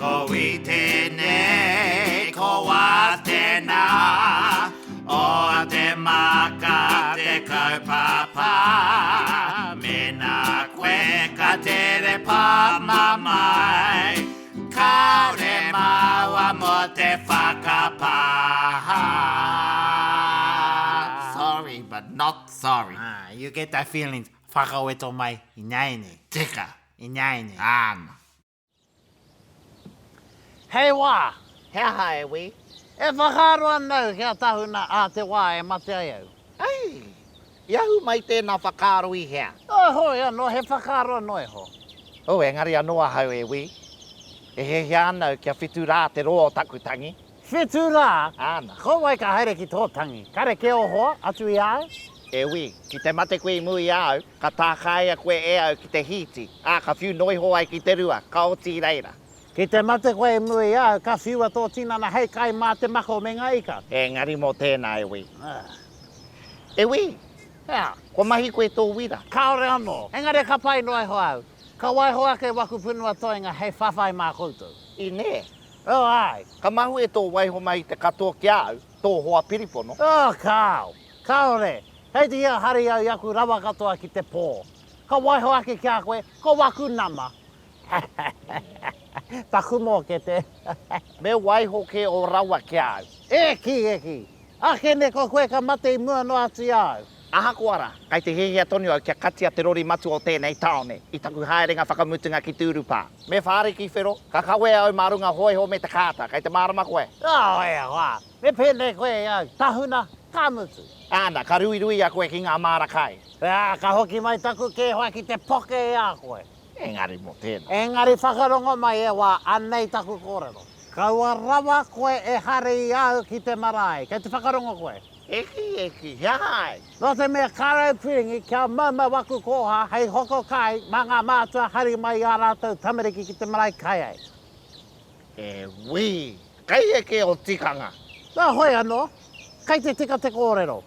Ko I tēnei, ko a tēnā, Oatemaaka te kaupapa. Mēnā koe ka tere pāmamae, Kāore māua mo te whakapāha. Sorry, but not sorry. You get that feeling, Whakaweto mai, ināianei. Tika, ināianei. Ana. Hei wā, Hea hae wi. e whakaroa nau kia tahuna a te wā e mate ai au. Ai, iahu mai tēnā whakaro I hea. Hoi anō, he whakaroa noe ho. O, engari anoa hau e wi. E he hea anau kia whitu rā te roa o takutangi. Whitu rā, Ana. ko wai ka haere ki tō tangi. Kare ke o hoa, atu I au. E wi, ki te mate koe I mui au, ka tākhaia koe e au ki te hiti. Ka whiu noi hoa ai ki te rua, ka oti reira. Ki te mate koe mui au, ka whiua tō tinana hei kai mā te mako me ngā ika. Engari mō tēnā e wi. E wi, Hea, ko mahi koe tō wira. Kāore anō, engare ka pai noe ho au. Ka waihoa ke waku punua toenga hei whawhai mā koutou. I ne, O ai, ka mahu e tō waiho mai te katoa ki au, tō hoa piripono. o kāo, Kāore, hei te ia hari au iaku rawa katoa ki te pō. Ka waihoa ke kia koe, ko waku nama. Taku mō ke te. Me waiho ke o rawa ki au. Eki. Akene ko koe ka mate I mua no ati au. Aha koara, kai te hehia tonu au kia katia te rori matu o tēnei taone, I taku haerenga whakamutunga ki tūrupā. Me whaare ki whero, ka kawe au marunga hoeho me te kāta, kai te marama koe. Ea wā, me pēne koe au, tahuna, kāmutu. Ana, ka rui a koe ki ngā māra kai. Ka hoki mai taku ke hoa ki te poke e a koe. Engari mō tēnā. Engari whakarongo mai e wā, anei taku kōrero. Kaua rawa koe e hare I au ki te marae, kei te whakarongo koe. Eki, hei. No te mea karau piringi kia mauma waku koha hei hoko kai mā ngā mātua hari mai a rātou tamariki ki te marae kai ai. E wi, kai eke o tikanga. Nā hoi anō, kai te tika te kōrero.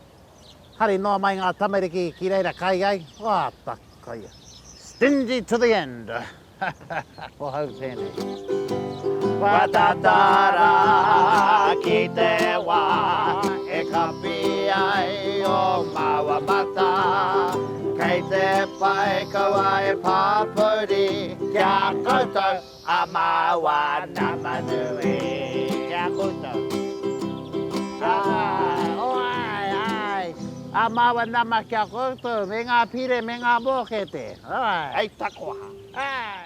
Hari noa mai ngā tamariki ki reira kai ai, wā takaia. Stingy to the end. O hau tēnei. Watatara ki te wā, e kapi ai o māua mata. Kei te pai kaua e pāpuri, kia koutou a māua nama nui. Kia koutou. Ai. A māua nama kia koutou, me ngā pire, me ngā mōkete. Ai. Ei takoha. Ai.